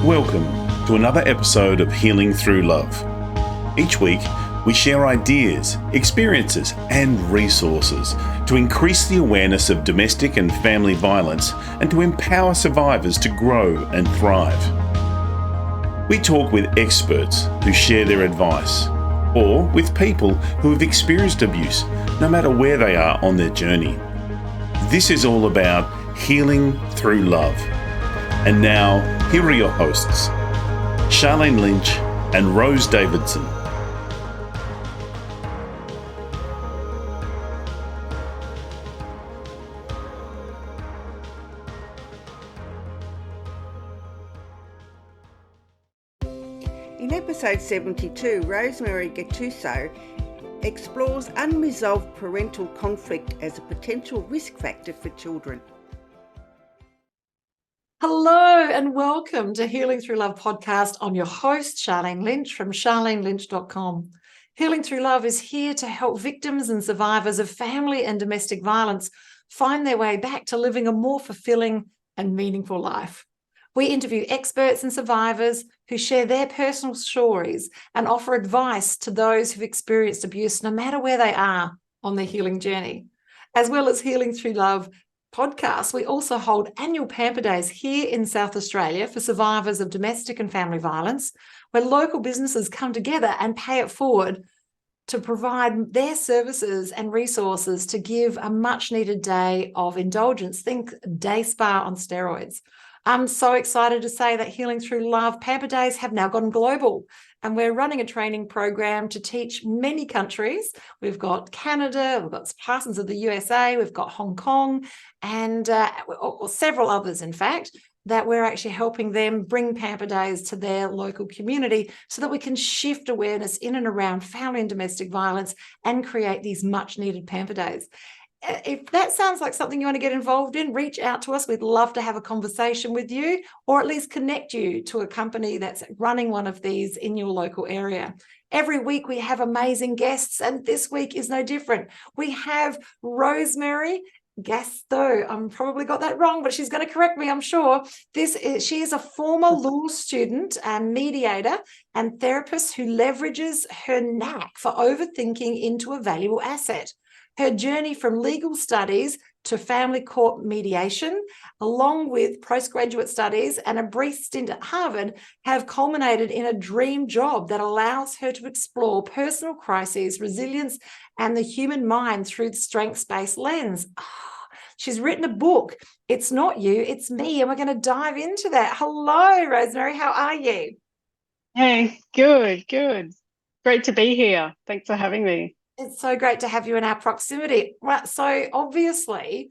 Welcome to another episode of Healing Through Love. Each week, we share ideas, experiences, and resources to increase the awareness of domestic and family violence and to empower survivors to grow and thrive. We talk with experts who share their advice, or with people who have experienced abuse, no matter where they are on their journey. This is all about healing through love. And now, here are your hosts, Sharlene Lynch and Rose Davidson. In episode 72, Rosemary Gattuso explores unresolved parental conflict as a potential risk factor for children. Hello and welcome to Healing Through Love podcast. I'm your host, Sharlene Lynch from sharlenelynch.com. Healing Through Love is here to help victims and survivors of family and domestic violence find their way back to living a more fulfilling and meaningful life. We interview experts and survivors who share their personal stories and offer advice to those who've experienced abuse, no matter where they are on their healing journey. As well as Healing Through Love podcast, we also hold annual Pamper Days here in South Australia for survivors of domestic and family violence, where local businesses come together and pay it forward to provide their services and resources to give a much needed day of indulgence. Think day spa on steroids. I'm so excited to say that Healing Through Love Pamper Days have now gone global, and we're running a training program to teach many countries. We've got Canada, we've got parts of the USA, we've got Hong Kong, and several others, in fact, that we're actually helping them bring Pamper Days to their local community so that we can shift awareness in and around family and domestic violence and create these much needed Pamper Days. If that sounds like something you want to get involved in, reach out to us. We'd love to have a conversation with you, or at least connect you to a company that's running one of these in your local area. Every week we have amazing guests, and this week is no different. We have Rosemary Gattuso. I'm probably got that wrong, but she's going to correct me, I'm sure. She is a former law student and mediator and therapist who leverages her knack for overthinking into a valuable asset. Her journey from legal studies to family court mediation, along with postgraduate studies and a brief stint at Harvard, have culminated in a dream job that allows her to explore personal crises, resilience, and the human mind through the strengths-based lens. She's written a book, It's Not You, It's Me, and we're going to dive into that. Hello, Rosemary. How are you? Hey, good. Great to be here. Thanks for having me. It's so great to have you in our proximity. Right, so obviously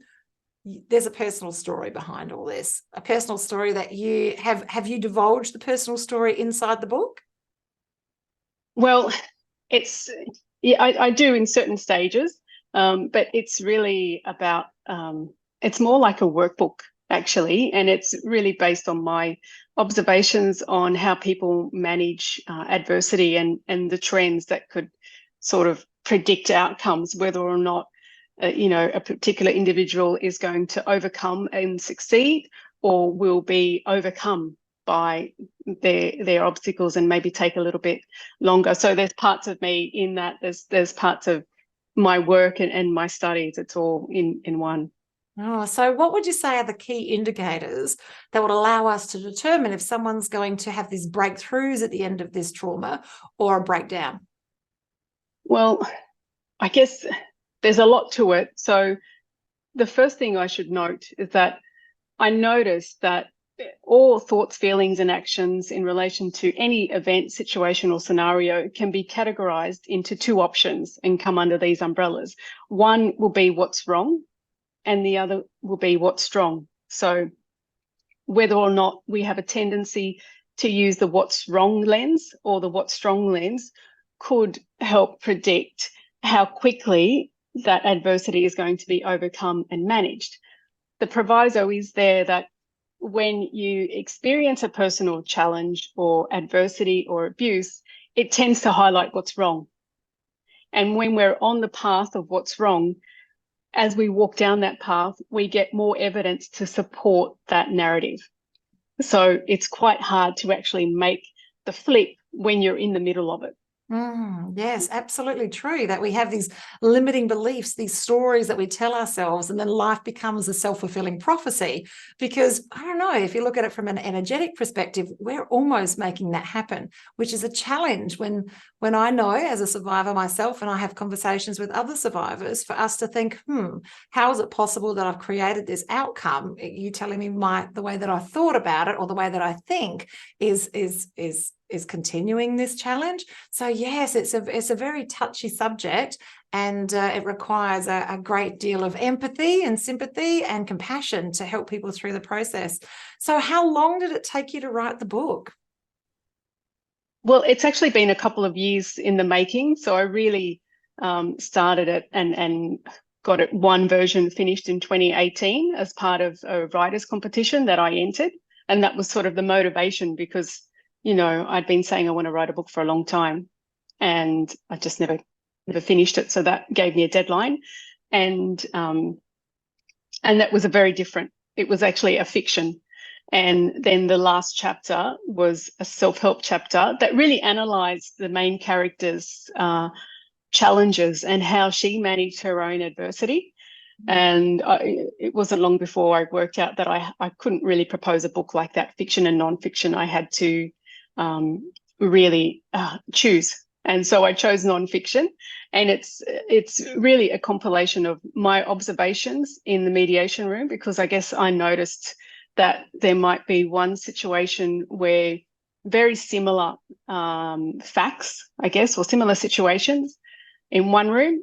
there's a personal story behind all this, a personal story that you have you divulged the personal story inside the book? Well, I do in certain stages, but it's really about, it's more like a workbook actually, and it's really based on my observations on how people manage adversity and the trends that could sort of predict outcomes, whether or not a particular individual is going to overcome and succeed or will be overcome by their obstacles and maybe take a little bit longer. So there's parts of me in that, there's parts of my work and my studies. It's all in one. Oh, so what would you say are the key indicators that would allow us to determine if someone's going to have these breakthroughs at the end of this trauma or a breakdown? Well, I guess there's a lot to it. So the first thing I should note is that I noticed that all thoughts, feelings, and actions in relation to any event, situation, or scenario can be categorized into two options and come under these umbrellas. One will be what's wrong, and the other will be what's strong. So whether or not we have a tendency to use the what's wrong lens or the what's strong lens could help predict how quickly that adversity is going to be overcome and managed. The proviso is there that when you experience a personal challenge or adversity or abuse, it tends to highlight what's wrong. And when we're on the path of what's wrong, as we walk down that path, we get more evidence to support that narrative. So it's quite hard to actually make the flip when you're in the middle of it. Yes, absolutely true, that we have these limiting beliefs, these stories that we tell ourselves, and then life becomes a self-fulfilling prophecy. Because I don't know, if you look at it from an energetic perspective, we're almost making that happen, which is a challenge when I know, as a survivor myself, and I have conversations with other survivors, for us to think, how is it possible that I've created this outcome? You telling me the way that I thought about it, or the way that I think is continuing this challenge. So yes, it's a very touchy subject, and it requires a great deal of empathy and sympathy and compassion to help people through the process. So how long did it take you to write the book? Well, it's actually been a couple of years in the making. So I really started it and got it one version finished in 2018 as part of a writers' competition that I entered. And that was sort of the motivation, because, I'd been saying I want to write a book for a long time, and I just never finished it. So that gave me a deadline. And that was it was actually a fiction. And then the last chapter was a self-help chapter that really analysed the main character's challenges and how she managed her own adversity. And it wasn't long before I worked out that I couldn't really propose a book like that, fiction and non-fiction. I had to really choose. And so I chose non-fiction. And it's really a compilation of my observations in the mediation room, because I guess I noticed that there might be one situation where very similar facts, I guess, or similar situations in one room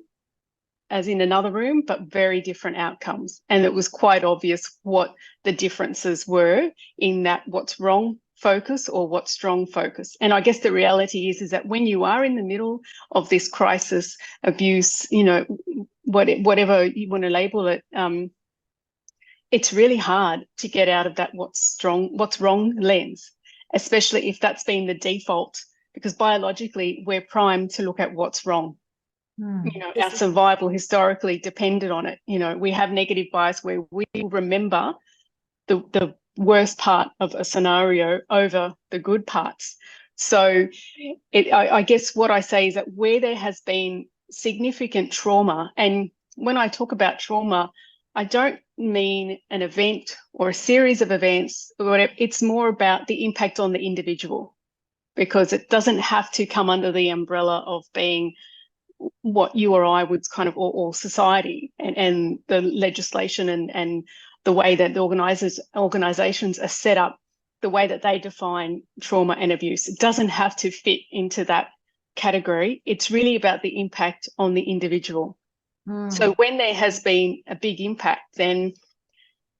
as in another room, but very different outcomes. And it was quite obvious what the differences were in that what's wrong focus or what's strong focus. And I guess the reality is that when you are in the middle of this crisis, abuse, whatever you want to label it, it's really hard to get out of that what's wrong lens, especially if that's been the default, because biologically we're primed to look at what's wrong. Our survival historically depended on it. We have negative bias where we remember the worst part of a scenario over the good parts. So I guess what I say is that where there has been significant trauma, and when I talk about trauma, I don't mean an event or a series of events or whatever. It's more about the impact on the individual, because it doesn't have to come under the umbrella of being what you or I would kind of, or society and the legislation and the way that the organizations are set up, the way that they define trauma and abuse. It doesn't have to fit into that category. It's really about the impact on the individual. So when there has been a big impact, then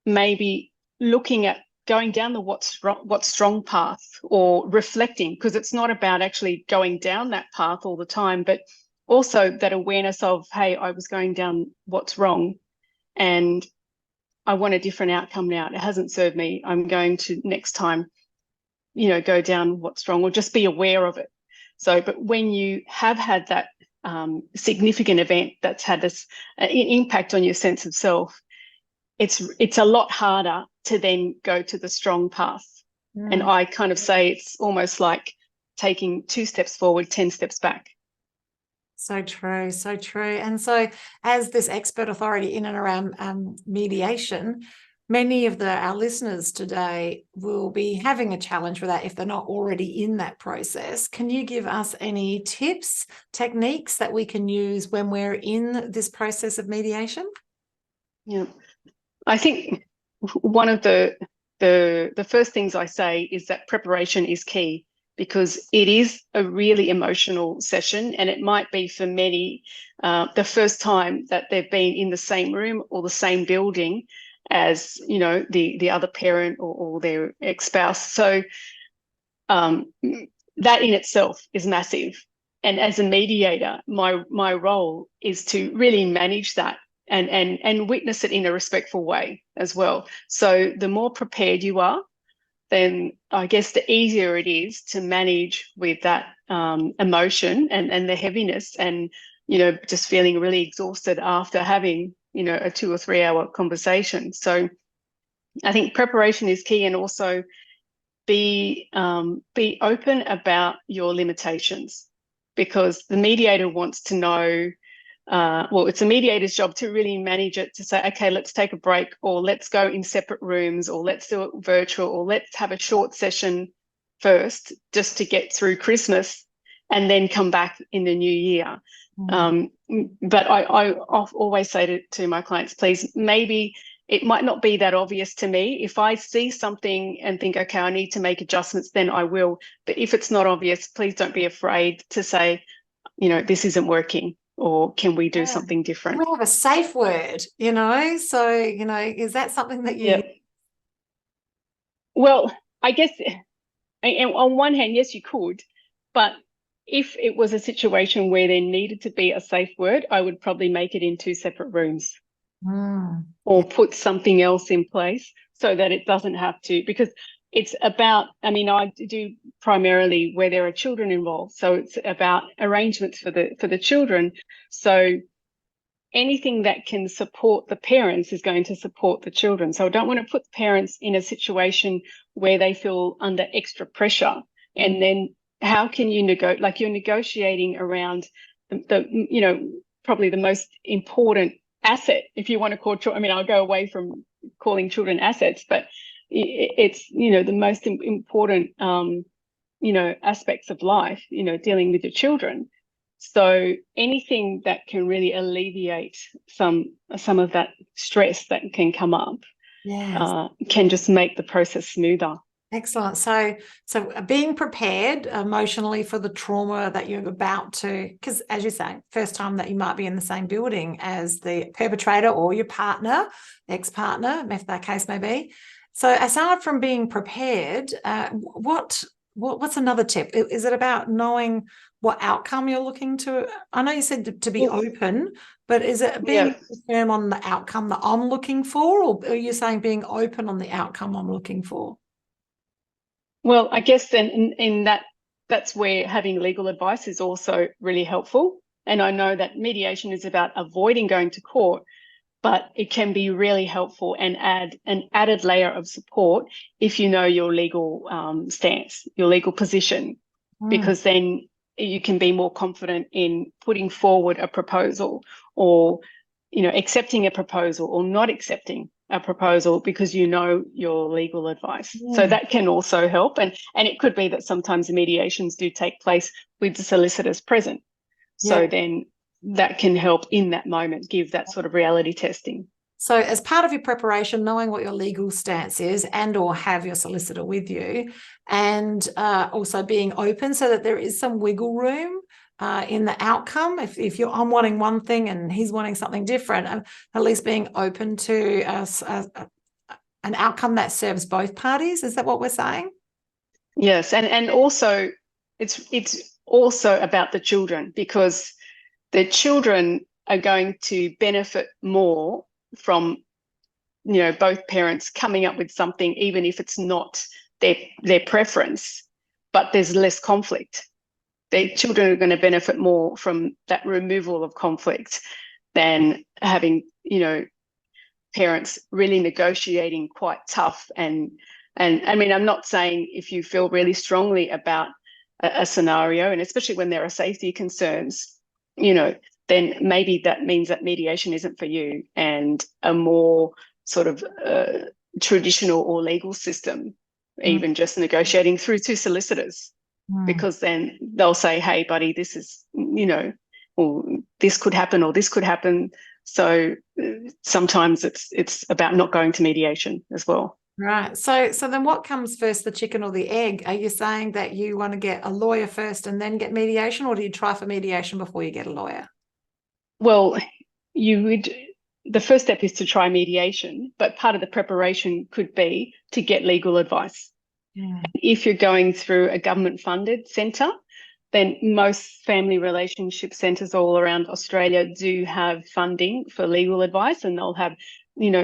maybe looking at going down the what's strong path, or reflecting, because it's not about actually going down that path all the time, but also that awareness of, hey, I was going down what's wrong and I want a different outcome now. It hasn't served me. I'm going to next time, go down what's wrong, or just be aware of it. So, but when you have had that significant event that's had this impact on your sense of self, it's a lot harder to then go to the strong path. And I kind of say it's almost like taking 2 steps forward, 10 steps back. So true, so true. And so as this expert authority in and around mediation, many of our listeners today will be having a challenge with that if they're not already in that process. Can you give us any tips, techniques that we can use when we're in this process of mediation? Yeah, I think one of the first things I say is that preparation is key, because it is a really emotional session, and it might be for many the first time that they've been in the same room or the same building as the other parent or their ex-spouse. So that in itself is massive. And as a mediator, my role is to really manage that and witness it in a respectful way as well. So the more prepared you are, then I guess the easier it is to manage with that emotion and the heaviness, and just feeling really exhausted after having a 2 or 3 hour conversation. So I think preparation is key, and also be open about your limitations, because the mediator wants to know. Well, it's a mediator's job to really manage it, to say, okay, let's take a break, or let's go in separate rooms, or let's do it virtual, or let's have a short session first just to get through Christmas and then come back in the new year. But I always say to my clients, please, maybe it might not be that obvious to me. If I see something and think, okay, I need to make adjustments, then I will. But if it's not obvious, please don't be afraid to say, this isn't working, or can we do something different? We have a safe word, so, is that something that you... Well, I guess on one hand, yes, you could, but if it was a situation where there needed to be a safe word, I would probably make it in 2 separate rooms, or put something else in place so that it doesn't have to, because it's about, I do primarily where there are children involved. So it's about arrangements for the children. So anything that can support the parents is going to support the children. So I don't want to put parents in a situation where they feel under extra pressure. And then how can you you're negotiating around probably the most important asset, if you want to call children. I'll go away from calling children assets, but it's, the most important, aspects of life, dealing with your children. So anything that can really alleviate some of that stress that can come up, can just make the process smoother. Excellent. So being prepared emotionally for the trauma that you're about to, because as you say, first time that you might be in the same building as the perpetrator or your partner, ex-partner, if that case may be. So aside from being prepared, what's another tip? Is it about knowing what outcome you're looking to? I know you said to be open, but is it being firm on the outcome that I'm looking for, or are you saying being open on the outcome I'm looking for? Well, I guess then in that's where having legal advice is also really helpful. And I know that mediation is about avoiding going to court, but it can be really helpful and add an added layer of support if you know your legal stance, your legal position, because then you can be more confident in putting forward a proposal, or, accepting a proposal or not accepting a proposal, because you know your legal advice. So that can also help. And it could be that sometimes the mediations do take place with the solicitors present. So then that can help in that moment, give that sort of reality testing. So as part of your preparation, knowing what your legal stance is, and or have your solicitor with you, and also being open so that there is some wiggle room in the outcome. If I'm wanting one thing and he's wanting something different, at least being open to an outcome that serves both parties. Is that what we're saying? Yes, and also it's also about the children, because the children are going to benefit more from, both parents coming up with something, even if it's not their preference, but there's less conflict. Their children are going to benefit more from that removal of conflict than having, parents really negotiating quite tough. And I'm not saying if you feel really strongly about a scenario, and especially when there are safety concerns, then maybe that means that mediation isn't for you, and a more sort of traditional or legal system, even just negotiating through 2 solicitors, because then they'll say, hey, buddy, this is, or this could happen, or this could happen. So sometimes it's about not going to mediation as well. Right. So then what comes first, the chicken or the egg? Are you saying that you want to get a lawyer first and then get mediation, or do you try for mediation before you get a lawyer? Well, the first step is to try mediation, but part of the preparation could be to get legal advice. If you're going through a government-funded centre, then most family relationship centres all around Australia do have funding for legal advice, and they'll have,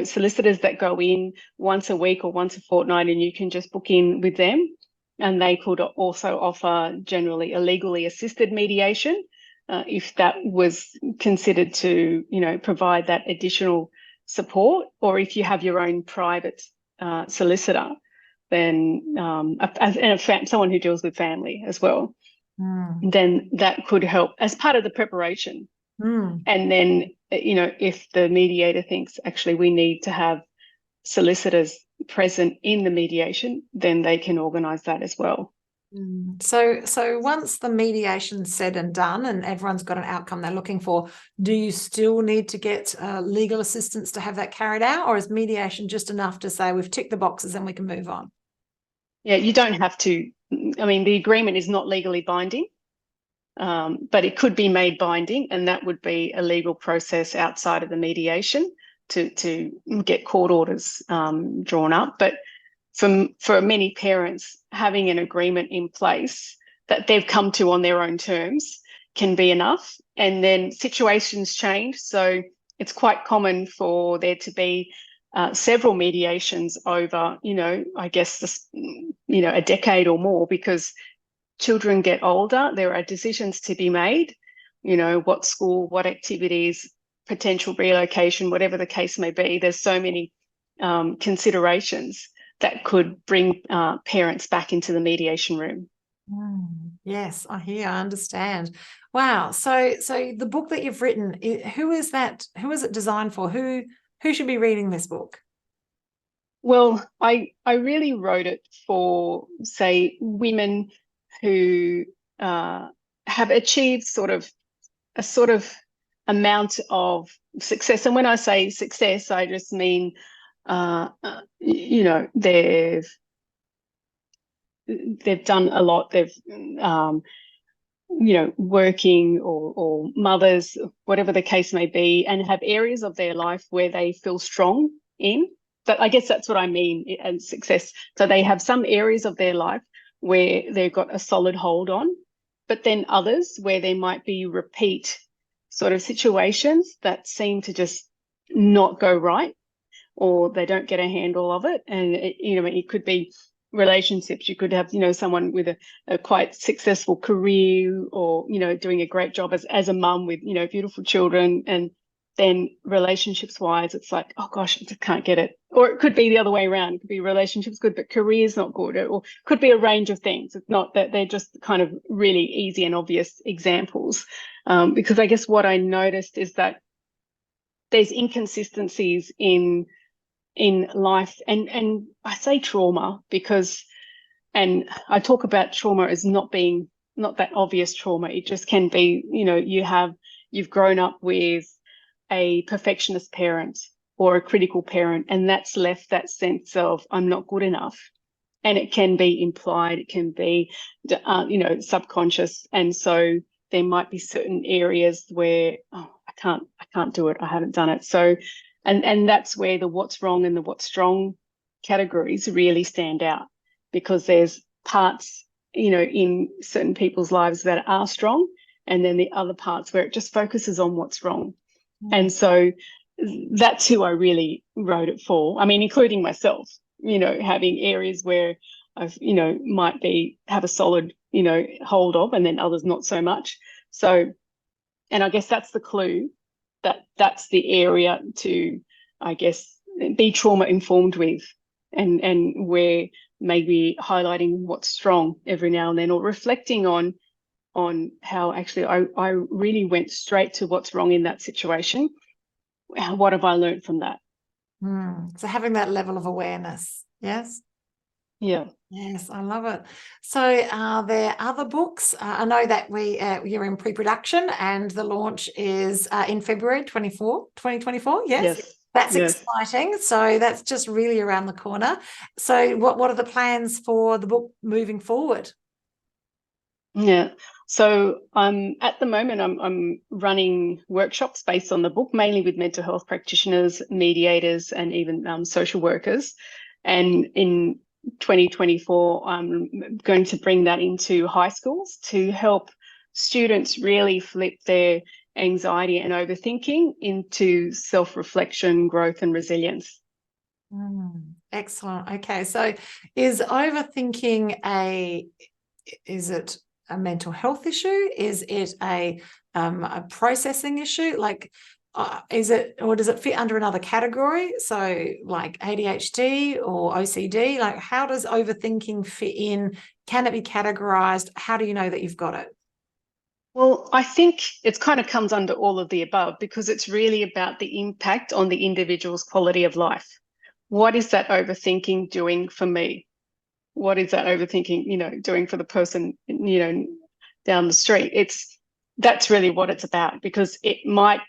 solicitors that go in once a week or once a fortnight, and you can just book in with them. And they could also offer generally a legally assisted mediation, if that was considered to, provide that additional support, or if you have your own private solicitor. then someone who deals with family as well, then that could help as part of the preparation. And then, if the mediator thinks actually we need to have solicitors present in the mediation, then they can organise that as well. So once the mediation's said and done and everyone's got an outcome they're looking for, do you still need to get legal assistance to have that carried out, or is mediation just enough to say we've ticked the boxes and we can move on? Yeah, you don't have to. I mean, the agreement is not legally binding, but it could be made binding, and that would be a legal process outside of the mediation to get court orders drawn up. But for many parents, having an agreement in place that they've come to on their own terms can be enough. And then situations change. So it's quite common for there to be several mediations over, I guess, a decade or more, because children get older. There are decisions to be made, what school, what activities, potential relocation, whatever the case may be. There's so many considerations that could bring parents back into the mediation room. Yes, I understand. Wow. So the book that you've written, who is that? Who is it designed for? Who should be reading this book? Well, I really wrote it for, say, women who have achieved a sort of amount of success. And when I say success, I just mean they've done a lot. They've working or mothers, whatever the case may be, and have areas of their life where they feel strong in. But I guess that's what I mean as success. So they have some areas of their life where they've got a solid hold on, but then others where there might be repeat sort of situations that seem to just not go right, or they don't get a handle of it. And it could be relationships. You could have, someone with a quite successful career, or, doing a great job as a mum with, beautiful children. And then relationships wise, it's like, oh gosh, I just can't get it. Or it could be the other way around. It could be relationships good, but career's not good. Or could be a range of things. It's not that they're just kind of really easy and obvious examples. Because I guess what I noticed is that there's inconsistencies in life, and I say trauma because, and I talk about trauma as not that obvious trauma. It just can be, you've grown up with a perfectionist parent or a critical parent, and that's left that sense of I'm not good enough. And it can be implied, it can be, subconscious. And so there might be certain areas where, I can't do it. I haven't done it. So, and that's where the what's wrong and the what's strong categories really stand out, because there's parts, in certain people's lives that are strong, and then the other parts where it just focuses on what's wrong. And so that's who I really wrote it for. I mean, including myself, having areas where I've, have a solid, hold of, and then others not so much. So, and I guess that's the clue, that's the area to, I guess, be trauma informed with, and where maybe highlighting what's strong every now and then, or reflecting on how actually I really went straight to what's wrong in that situation. What have I learned from that? So having that level of awareness. Yes. Yeah. Yes, I love it. So are there other books? I know that you're in pre-production, and the launch is in February 2024. Yes. That's exciting. So that's just really around the corner. So what are the plans for the book moving forward? Yeah. So at the moment I'm running workshops based on the book, mainly with mental health practitioners, mediators, and even social workers. And in 2024, I'm going to bring that into high schools to help students really flip their anxiety and overthinking into self-reflection, growth, and resilience. Excellent. Okay. So is overthinking is it a mental health issue? Is it a processing issue? Like, is it, or does it fit under another category? So like ADHD or OCD, like how does overthinking fit in? Can it be categorized? How do you know that you've got it? Well, I think it kind of comes under all of the above because it's really about the impact on the individual's quality of life. What is that overthinking doing for me? What is that overthinking, doing for the person, down the street? That's really what it's about, because it might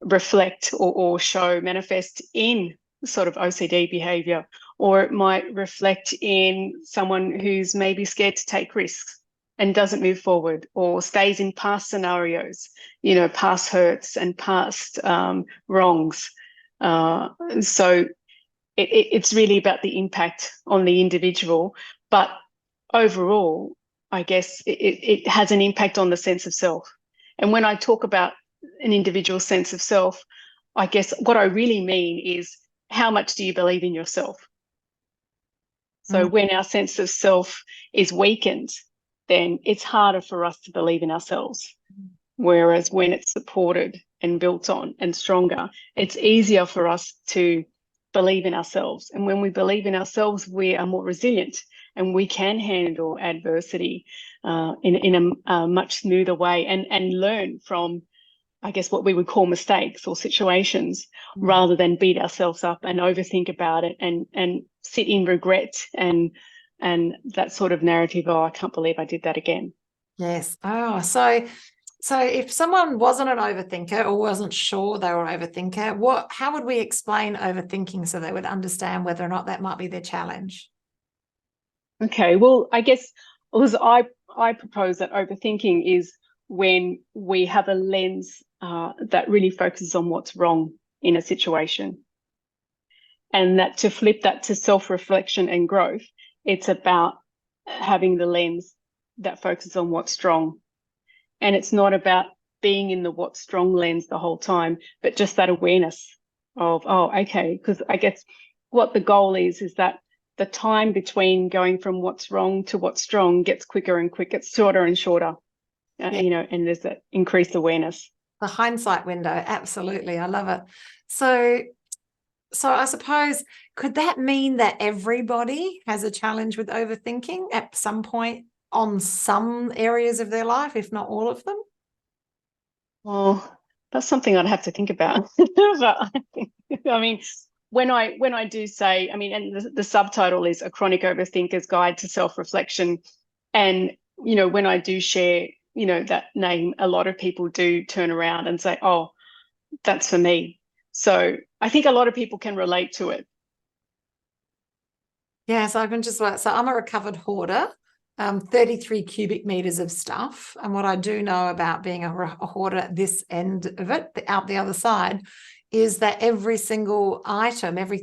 reflect or manifest in sort of OCD behavior, or it might reflect in someone who's maybe scared to take risks and doesn't move forward, or stays in past scenarios, past hurts and past wrongs. So it's really about the impact on the individual. But overall, I guess it has an impact on the sense of self. And when I talk about an individual's sense of self, I guess what I really mean is, how much do you believe in yourself? So when our sense of self is weakened, then it's harder for us to believe in ourselves. Whereas when it's supported and built on and stronger, it's easier for us to believe in ourselves. And when we believe in ourselves, we are more resilient and we can handle adversity in a much smoother way and learn from, I guess, what we would call mistakes or situations, rather than beat ourselves up and overthink about it and sit in regret and that sort of narrative. Oh, I can't believe I did that again. Yes. Oh, so if someone wasn't an overthinker or wasn't sure they were an overthinker, how would we explain overthinking so they would understand whether or not that might be their challenge? Okay, well, I guess I propose that overthinking is when we have a lens that really focuses on what's wrong in a situation. And that to flip that to self-reflection and growth, it's about having the lens that focuses on what's strong. And it's not about being in the what's strong lens the whole time, but just that awareness of, oh, okay, because I guess what the goal is that the time between going from what's wrong to what's strong gets quicker and quicker, it's shorter and shorter, and there's that increased awareness. The hindsight window, absolutely. I love it. So I suppose, could that mean that everybody has a challenge with overthinking at some point on some areas of their life, if not all of them? Well, that's something I'd have to think about. But I mean, when I do say, I mean, and the subtitle is A Chronic Overthinker's Guide to Self-Reflection. And, when I do share, that name, a lot of people do turn around and say, oh, that's for me. So I think a lot of people can relate to it. Yeah, so I'm a recovered hoarder, 33 cubic meters of stuff. And what I do know about being a hoarder at this end of it, out the other side, is that every single item, every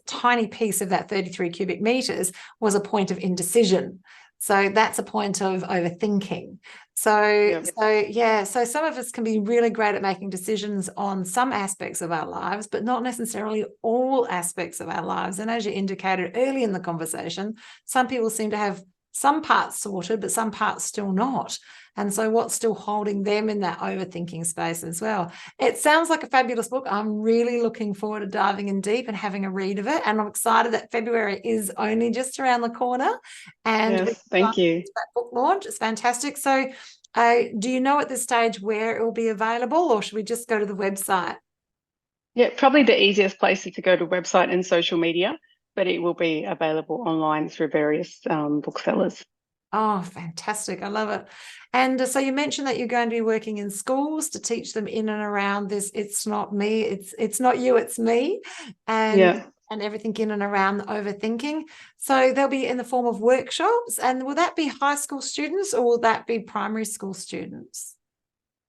tiny piece of that 33 cubic meters was a point of indecision. So that's a point of overthinking. So some of us can be really great at making decisions on some aspects of our lives, but not necessarily all aspects of our lives. And as you indicated early in the conversation, some people seem to have some parts sorted, but some parts still not. And so what's still holding them in that overthinking space as well? It sounds like a fabulous book. I'm really looking forward to diving in deep and having a read of it. And I'm excited that February is only just around the corner. And yes, thank you. That book launch. It's fantastic. So do you know at this stage where it will be available, or should we just go to the website? Yeah, probably the easiest place is to go to website and social media, but it will be available online through various booksellers. Oh, fantastic. I love it. And so you mentioned that you're going to be working in schools to teach them in and around this. It's not me, it's not you, it's me. And everything in and around the overthinking. So they'll be in the form of workshops. And will that be high school students or will that be primary school students?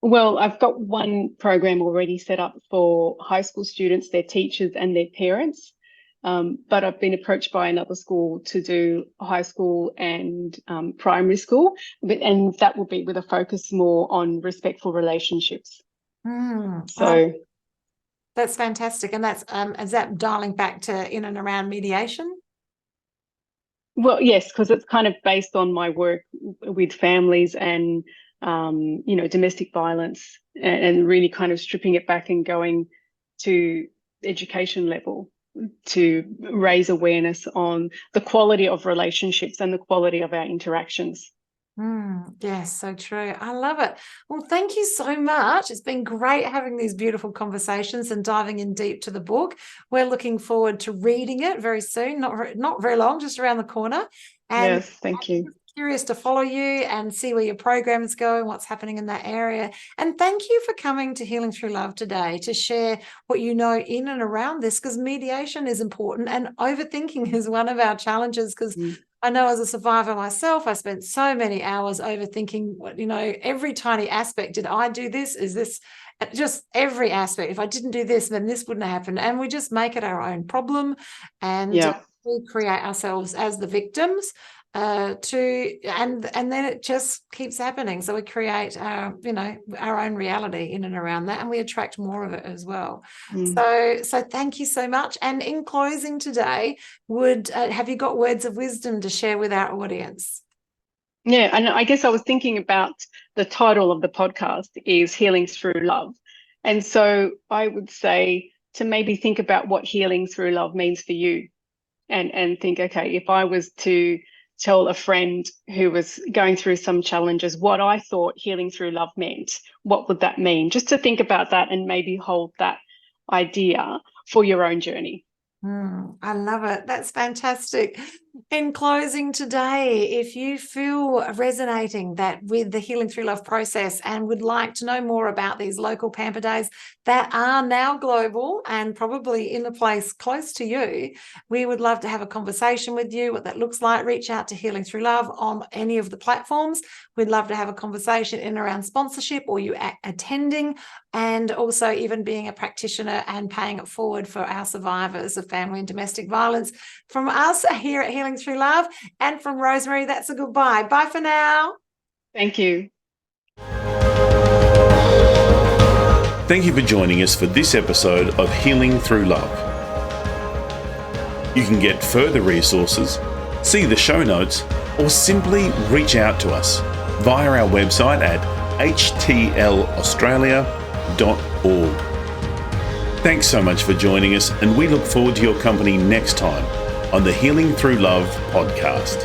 Well, I've got one program already set up for high school students, their teachers and their parents. But I've been approached by another school to do high school and primary school, and that will be with a focus more on respectful relationships. That's fantastic. And that's is that dialing back to in and around mediation? Well, yes, because it's kind of based on my work with families and domestic violence, and really kind of stripping it back and going to education level to raise awareness on the quality of relationships and the quality of our interactions. Yes, so true. I love it. Well, thank you so much. It's been great having these beautiful conversations and diving in deep to the book. We're looking forward to reading it very soon, not very long, just around the corner. And yes, thank you. Curious to follow you and see where your programs go and what's happening in that area. And thank you for coming to Healing Through Love today to share what you know in and around this, because mediation is important and overthinking is one of our challenges, because I know as a survivor myself, I spent so many hours overthinking, every tiny aspect. Did I do this? Is this just every aspect? If I didn't do this, then this wouldn't happen. And we just make it our own problem, and we create ourselves as the victims. And then it just keeps happening. So we create our own reality in and around that, and we attract more of it as well. So thank you so much. And in closing today, have you got words of wisdom to share with our audience? Yeah, and I guess I was thinking about the title of the podcast is Healing Through Love. And so I would say to maybe think about what healing through love means for you, and think, okay, if I was to tell a friend who was going through some challenges what I thought healing through love meant, what would that mean? Just to think about that and maybe hold that idea for your own journey. I love it. That's fantastic. In closing today, if you feel resonating with the Healing Through Love process and would like to know more about these local Pamper Days that are now global and probably in a place close to you, we would love to have a conversation with you, what that looks like. Reach out to Healing Through Love on any of the platforms. We'd love to have a conversation in around sponsorship or you attending, and also even being a practitioner and paying it forward for our survivors of family and domestic violence. From us here at Healing Through Love, and from Rosemary, that's a goodbye. Bye for now. Thank you. Thank you for joining us for this episode of Healing Through Love. You can get further resources, see the show notes, or simply reach out to us via our website at htlaustralia.org. Thanks so much for joining us, and we look forward to your company next time on the Healing Through Love podcast.